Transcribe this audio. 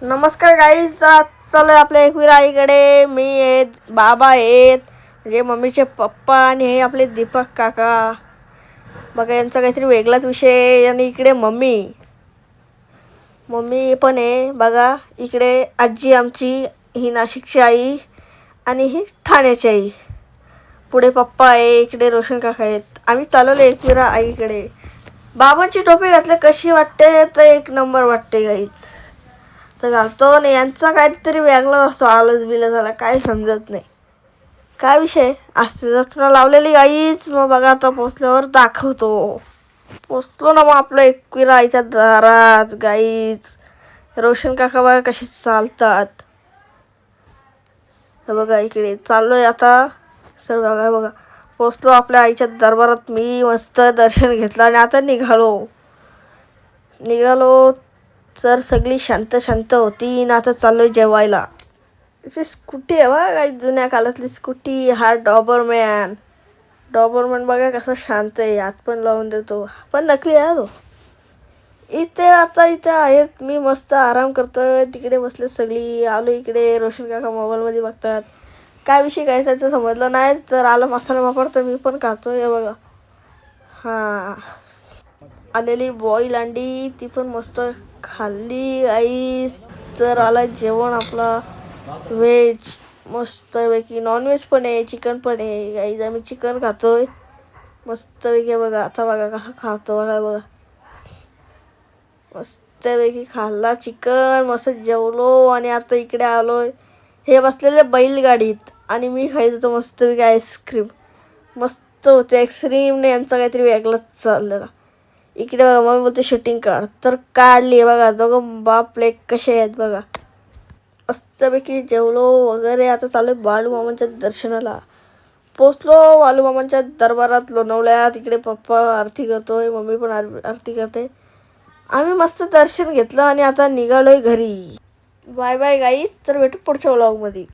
नमस्कार गाईज, चलो आपल्या एकवीर आईकडे. मी आहेत, बाबा आहेत, म्हणजे मम्मीचे पप्पा, आणि हे आपले दीपक काका. बघा यांचा काहीतरी वेगळाच विषय. आणि इकडे मम्मी पण आहे. बघा इकडे आजी आमची, ही नाशिकची आई आणि ही ठाण्याची आई. पुढे पप्पा आहे, इकडे रोशन काका आहेत. आम्ही चालवले एकविरा आईकडे. बाबांची टोपी घातली कशी वाटते? तर एक नंबर वाटते गाईच. तर घालतो. आणि यांचा काहीतरी वेगळा असतो, आलस बिलस झाला, काय समजत नाही काय विषय. असते जत्रा लावलेली गाईच. मग बघा आता पोचल्यावर दाखवतो. पोचलो ना मग आपलं एकविरा आईच्या दारात गाईच. रोशन काका बघा कसे चालतात. हे बघा इकडे चाललोय आता. सर बघा बघा पोचलो आपल्या आईच्या दरबारात. मी मस्त दर्शन घेतलं आणि आता निघालो. तर सगळी शांत शांत होती. आणि आता चाललो आहे जेवायला. इथे स्कूटी आहे बघा, काही जुन्या काळातली स्कूटी. हा डॉबरमॅन बघा कसं शांत आहे. हात पण लावून देतो, पण नकली आहे तो. इथे आहेत. मी मस्त आराम करतोय. तिकडे बसले सगळी. आलो इकडे. रोशन काका मोबाईलमध्ये बघतात. काय विषय काय त्याचं समजलं नाही. तर आलं मसाला वापरतो, मी पण खातोय. बघा हां, आलेली बॉईल अंडी, ती पण मस्त खाल्ली आई. तर आला जेवण आपला व्हेज मस्तपैकी. नॉनव्हेज पण आहे, चिकन पण आहे गाईज. आम्ही चिकन खातोय मस्तपैकी. बघा आता बघा कसं खातो. बघा मस्तपैकी खाल्ला चिकन. मस्त जेवलो. आणि आता इकडे आलोय. हे बसलेले बैलगाडीत आणि मी खायचं तर मस्तपैकी आईस्क्रीम. मस्त होते आईस्क्रीमने. यांचा काहीतरी वेगळंच चाललेला. इकडे बघा मम्मी बोलते शूटिंग काढ, तर काढली. बघा दोघं बापले कसे आहेत बघा. मस्तपैकी जेवलो वगैरे. आता चालू आहे बाळूमामांच्या दर्शनाला. पोचलो बाळूमामांच्या दरबारात लोणावळ्यात. तिकडे पप्पा आरती करतोय, मम्मी पण आरती करते. आम्ही मस्त दर्शन घेतलं आणि आता निघालोय घरी. बाय बाय गाईस. तर भेटू पुढच्या व्लॉगमध्ये.